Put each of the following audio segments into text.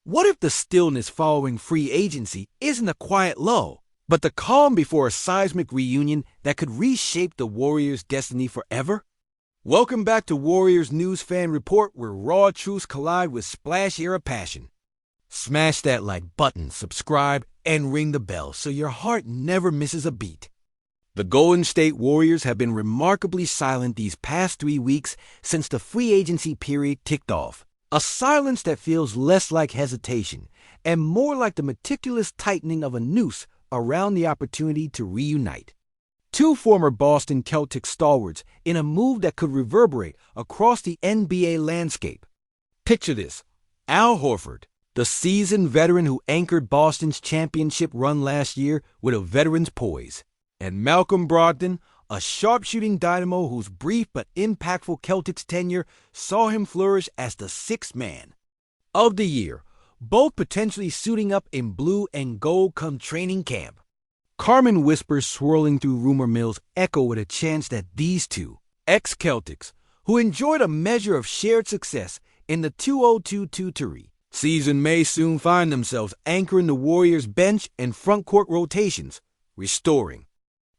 What if the stillness following free agency isn't a quiet lull, but the calm before a seismic reunion that could reshape the Warriors' destiny forever? Welcome back to Warriors News Fan Report, where raw truths collide with splash-era passion. Smash that like button, subscribe, and ring the bell so your heart never misses a beat. The Golden State Warriors have been remarkably silent these past 3 weeks since the free agency period ticked off. A silence that feels less like hesitation and more like the meticulous tightening of a noose around the opportunity to reunite. Two former Boston Celtics stalwarts in a move that could reverberate across the NBA landscape. Picture this: Al Horford, the seasoned veteran who anchored Boston's championship run last year with a veteran's poise, and Malcolm Brogdon, a sharpshooting dynamo whose brief but impactful Celtics tenure saw him flourish as the sixth man of the year, both potentially suiting up in blue and gold come training camp. Carmen whispers swirling through rumor mills echo with a chance that these two ex-Celtics, who enjoyed a measure of shared success in the 2022-23 season, may soon find themselves anchoring the Warriors' bench and front court rotations, restoring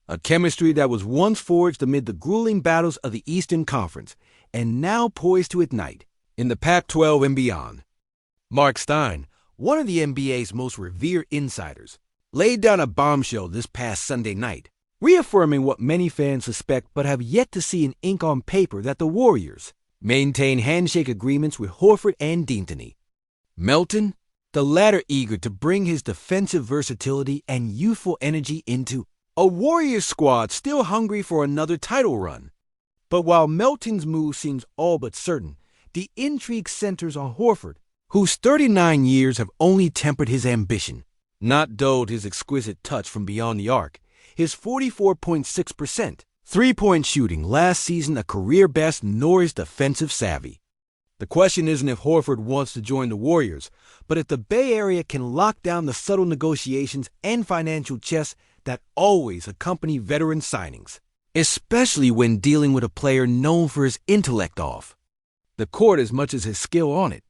a chemistry that was once forged amid the grueling battles of the Eastern Conference and now poised to ignite in the Pac-12 and beyond. Mark Stein, one of the NBA's most revered insiders, laid down a bombshell this past Sunday night, reaffirming what many fans suspect but have yet to see in ink on paper, that the Warriors maintain handshake agreements with Horford and D'Antoni. Melton, the latter eager to bring his defensive versatility and youthful energy into a Warriors squad still hungry for another title run. But while Melton's move seems all but certain, the intrigue centers on Horford, whose 39 years have only tempered his ambition, not dulled his exquisite touch from beyond the arc. His 44.6% three-point shooting last season a career best, nor his defensive savvy. The question isn't if Horford wants to join the Warriors, but if the Bay Area can lock down the subtle negotiations and financial chess that always accompany veteran signings, especially when dealing with a player known for his intellect off the court as much as his skill on it.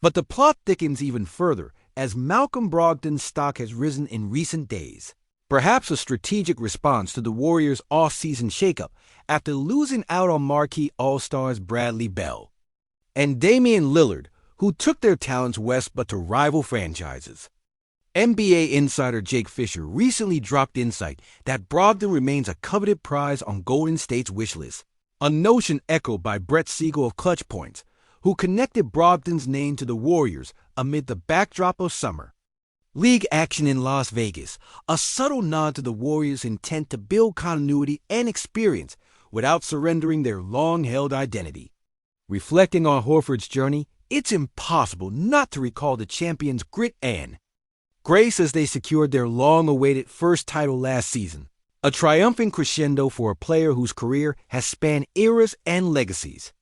But the plot thickens even further as Malcolm Brogdon's stock has risen in recent days, perhaps a strategic response to the Warriors' off-season shakeup after losing out on marquee All-Stars Bradley Beal and Damian Lillard, who took their talents west but to rival franchises. NBA insider Jake Fisher recently dropped insight that Brogdon remains a coveted prize on Golden State's wish list, a notion echoed by Brett Siegel of Clutch Points, who connected Brogdon's name to the Warriors amid the backdrop of summer league action in Las Vegas, a subtle nod to the Warriors' intent to build continuity and experience without surrendering their long-held identity. Reflecting on Horford's journey, it's impossible not to recall the champions' grit and grace as they secured their long-awaited first title last season, a triumphant crescendo for a player whose career has spanned eras and legacies.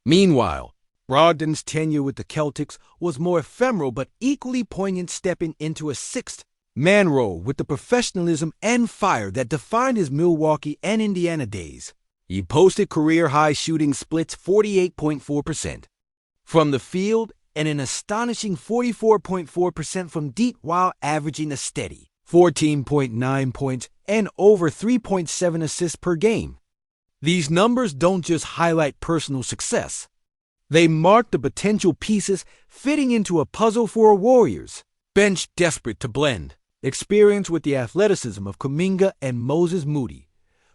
Meanwhile, Brogdon's tenure with the Celtics was more ephemeral but equally poignant, stepping into a sixth-man role with the professionalism and fire that defined his Milwaukee and Indiana days. He posted career-high shooting splits 48.4% from the field and an astonishing 44.4% from deep, while averaging a steady 14.9 points and over 3.7 assists per game. These numbers don't just highlight personal success. They mark the potential pieces fitting into a puzzle for a Warriors bench desperate to blend experience with the athleticism of Kuminga and Moses Moody.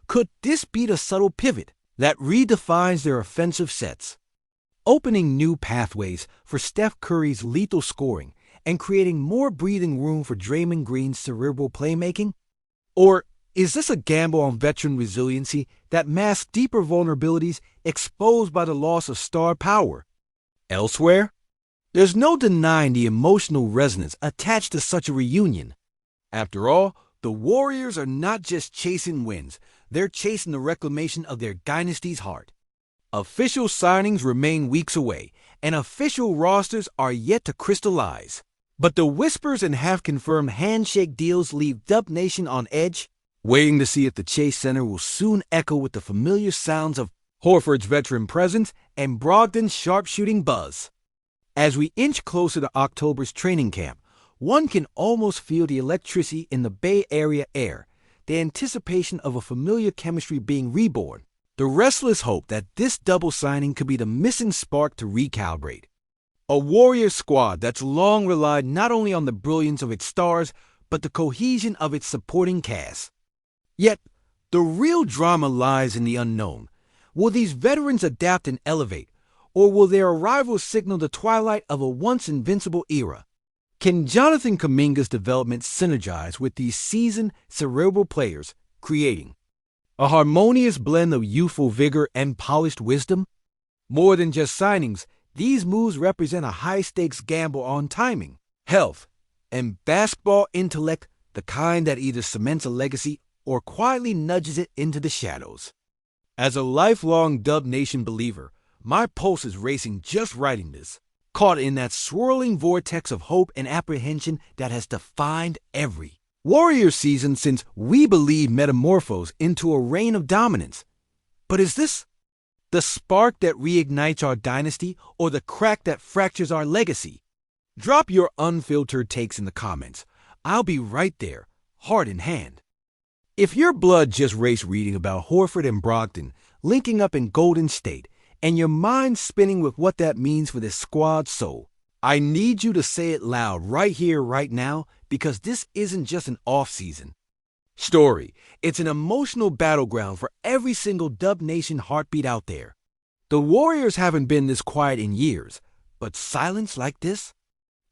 Could this be the subtle pivot that redefines their offensive sets, opening new pathways for Steph Curry's lethal scoring and creating more breathing room for Draymond Green's cerebral playmaking? Or is this a gamble on veteran resiliency that masks deeper vulnerabilities exposed by the loss of star power elsewhere? There's no denying the emotional resonance attached to such a reunion. After all, the Warriors are not just chasing wins, they're chasing the reclamation of their dynasty's heart. Official signings remain weeks away, and official rosters are yet to crystallize. But the whispers and half-confirmed handshake deals leave Dub Nation on edge, waiting to see if the Chase Center will soon echo with the familiar sounds of Horford's veteran presence and Brogdon's sharpshooting buzz. As we inch closer to October's training camp, one can almost feel the electricity in the Bay Area air, the anticipation of a familiar chemistry being reborn, the restless hope that this double signing could be the missing spark to recalibrate. A Warriors squad that's long relied not only on the brilliance of its stars, but the cohesion of its supporting cast. Yet, the real drama lies in the unknown. Will these veterans adapt and elevate, or will their arrival signal the twilight of a once invincible era? Can Jonathan Kuminga's development synergize with these seasoned, cerebral players, creating a harmonious blend of youthful vigor and polished wisdom? More than just signings, these moves represent a high-stakes gamble on timing, health, and basketball intellect, the kind that either cements a legacy or quietly nudges it into the shadows. As a lifelong Dub Nation believer, my pulse is racing just writing this, caught in that swirling vortex of hope and apprehension that has defined every Warriors season since we believe metamorphosed into a reign of dominance. But is this the spark that reignites our dynasty or the crack that fractures our legacy? Drop your unfiltered takes in the comments. I'll be right there, heart in hand. If your blood just raced reading about Horford and Brogdon linking up in Golden State, and your mind spinning with what that means for this squad's soul, I need you to say it loud right here, right now, because this isn't just an off-season story. It's an emotional battleground for every single Dub Nation heartbeat out there. The Warriors haven't been this quiet in years, but silence like this?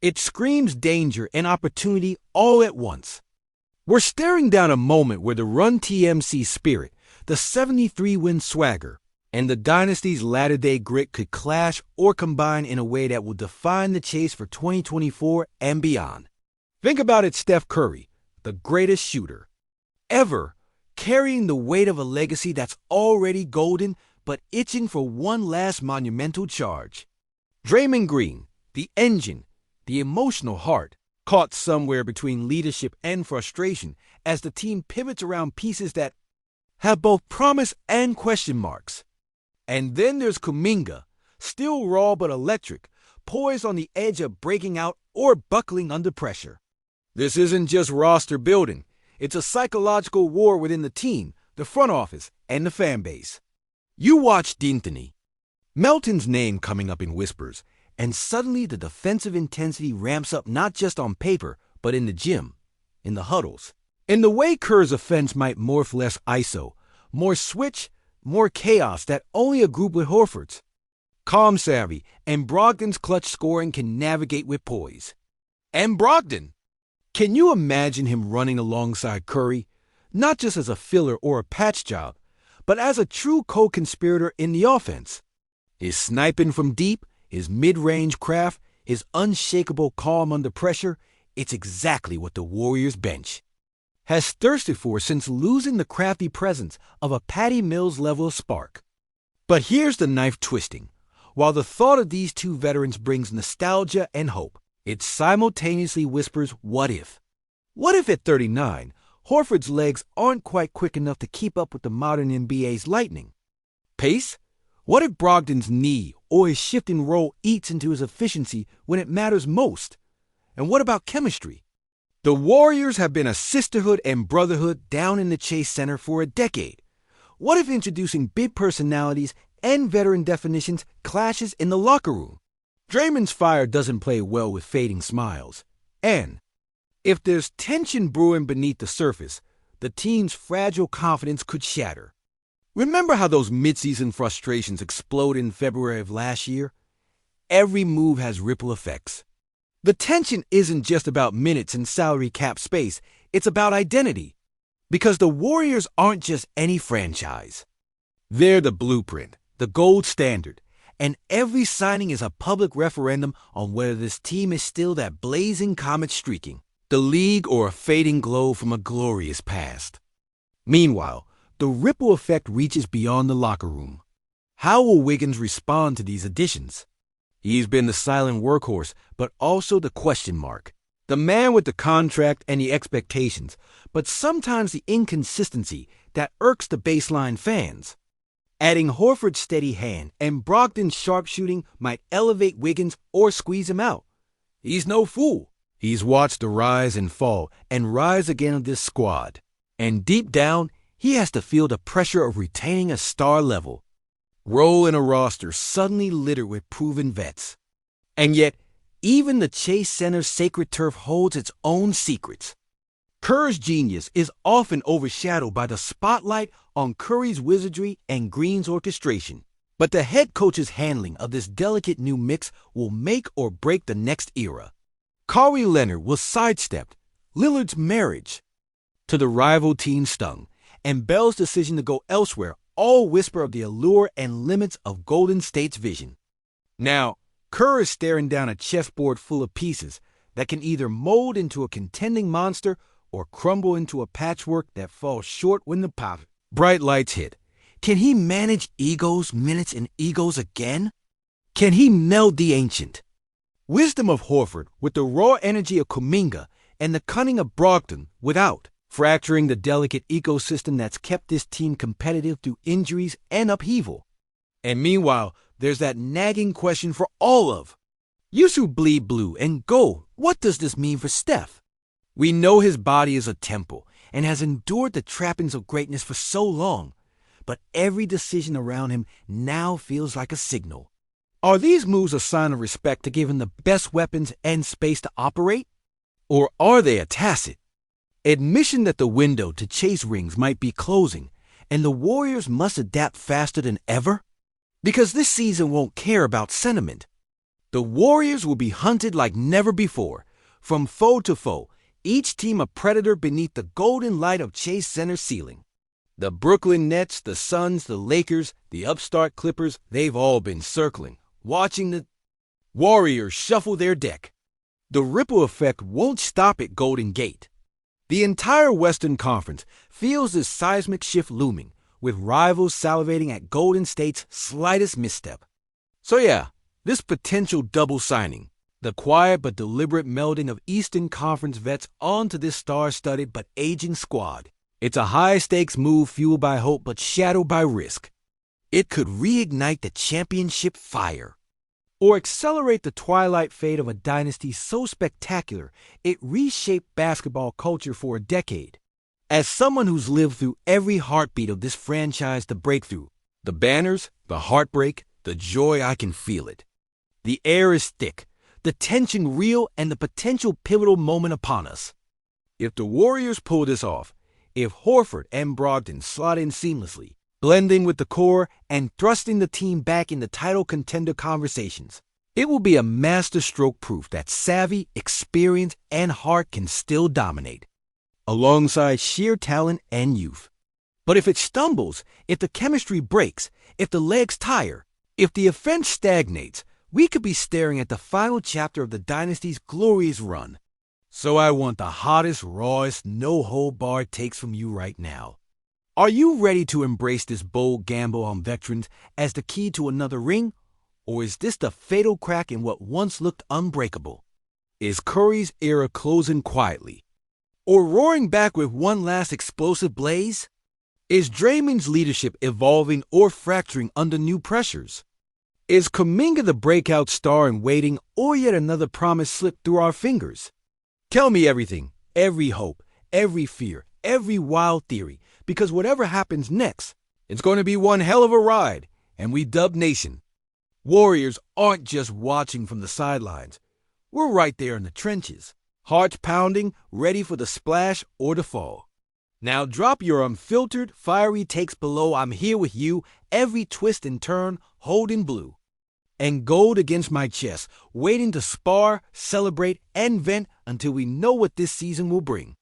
It screams danger and opportunity all at once. We're staring down a moment where the Run TMC spirit, the 73-win swagger, and the dynasty's latter-day grit could clash or combine in a way that will define the chase for 2024 and beyond. Think about it, Steph Curry, the greatest shooter ever, carrying the weight of a legacy that's already golden but itching for one last monumental charge. Draymond Green, the engine, the emotional heart, caught somewhere between leadership and frustration as the team pivots around pieces that have both promise and question marks. And then there's Kuminga, still raw but electric, poised on the edge of breaking out or buckling under pressure. This isn't just roster building. It's a psychological war within the team, the front office, and the fan base. You watch D'Anthony, Melton's name coming up in whispers, and suddenly the defensive intensity ramps up not just on paper, but in the gym, in the huddles. In the way Kerr's offense might morph less ISO, more switch, more chaos that only a group with Horford's calm savvy and Brogdon's clutch scoring can navigate with poise. And Brogdon! Can you imagine him running alongside Curry, not just as a filler or a patch job, but as a true co-conspirator in the offense? His sniping from deep, his mid-range craft, his unshakable calm under pressure, it's exactly what the Warriors bench has thirsted for since losing the crafty presence of a Patty Mills level of spark. But here's the knife twisting. While the thought of these two veterans brings nostalgia and hope, it simultaneously whispers, what if? What if at 39, Horford's legs aren't quite quick enough to keep up with the modern NBA's lightning? Pace? What if Brogdon's knee or his shifting role eats into his efficiency when it matters most? And what about chemistry? The Warriors have been a sisterhood and brotherhood down in the Chase Center for a decade. What if introducing big personalities and veteran definitions clashes in the locker room? Draymond's fire doesn't play well with fading smiles. And if there's tension brewing beneath the surface, the team's fragile confidence could shatter. Remember how those midseason frustrations exploded in February of last year? Every move has ripple effects. The tension isn't just about minutes and salary cap space, it's about identity. Because the Warriors aren't just any franchise. They're the blueprint, the gold standard, and every signing is a public referendum on whether this team is still that blazing comet streaking the league or a fading glow from a glorious past. Meanwhile, the ripple effect reaches beyond the locker room. How will Wiggins respond to these additions? He's been the silent workhorse, but also the question mark. The man with the contract and the expectations, but sometimes the inconsistency that irks the baseline fans. Adding Horford's steady hand and Brogdon's sharpshooting might elevate Wiggins or squeeze him out. He's no fool. He's watched the rise and fall and rise again of this squad. And deep down, he has to feel the pressure of retaining a star level role in a roster suddenly littered with proven vets. And yet, even the Chase Center's sacred turf holds its own secrets. Kerr's genius is often overshadowed by the spotlight on Curry's wizardry and Green's orchestration. But the head coach's handling of this delicate new mix will make or break the next era. Kawhi Leonard will sidestep Lillard's marriage to the rival team stung, and Bell's decision to go elsewhere all whisper of the allure and limits of Golden State's vision. Now, Kerr is staring down a chessboard full of pieces that can either mold into a contending monster or crumble into a patchwork that falls short when the bright lights hit. Can he manage egos, minutes, and egos again? Can he meld the ancient wisdom of Horford with the raw energy of Kuminga and the cunning of Brogdon without fracturing the delicate ecosystem that's kept this team competitive through injuries and upheaval? And meanwhile, there's that nagging question for all of Yusuf bleed blue and go. What does this mean for Steph? We know his body is a temple and has endured the trappings of greatness for so long, but every decision around him now feels like a signal. Are these moves a sign of respect to give him the best weapons and space to operate? Or are they a tacit admission that the window to chase rings might be closing and the Warriors must adapt faster than ever? Because this season won't care about sentiment. The Warriors will be hunted like never before, from foe to foe, each team a predator beneath the golden light of Chase Center's ceiling. The Brooklyn Nets, the Suns, the Lakers, the upstart Clippers, they've all been circling, watching the Warriors shuffle their deck. The ripple effect won't stop at Golden Gate. The entire Western Conference feels this seismic shift looming, with rivals salivating at Golden State's slightest misstep. So yeah, this potential double signing, the quiet but deliberate melding of Eastern Conference vets onto this star-studded but aging squad. It's a high-stakes move fueled by hope but shadowed by risk. It could reignite the championship fire, or accelerate the twilight fade of a dynasty so spectacular it reshaped basketball culture for a decade. As someone who's lived through every heartbeat of this franchise to breakthrough, the banners, the heartbreak, the joy, I can feel it. The air is thick, the tension real, and the potential pivotal moment upon us. If the Warriors pull this off, if Horford and Brogdon slot in seamlessly, blending with the core and thrusting the team back into title contender conversations, it will be a masterstroke proof that savvy, experience, and heart can still dominate, alongside sheer talent and youth. But if it stumbles, if the chemistry breaks, if the legs tire, if the offense stagnates, we could be staring at the final chapter of the dynasty's glorious run. So I want the hottest, rawest, no-hold-barred takes from you right now. Are you ready to embrace this bold gamble on veterans as the key to another ring? Or is this the fatal crack in what once looked unbreakable? Is Curry's era closing quietly, or roaring back with one last explosive blaze? Is Draymond's leadership evolving or fracturing under new pressures? Is Kuminga the breakout star in waiting, or yet another promise slipped through our fingers? Tell me everything, every hope, every fear, every wild theory, because whatever happens next, it's going to be one hell of a ride, and we Dub Nation. Warriors aren't just watching from the sidelines. We're right there in the trenches, hearts pounding, ready for the splash or the fall. Now drop your unfiltered, fiery takes below. I'm here with you, every twist and turn, holding blue. And gold against my chest, waiting to spar, celebrate, and vent until we know what this season will bring.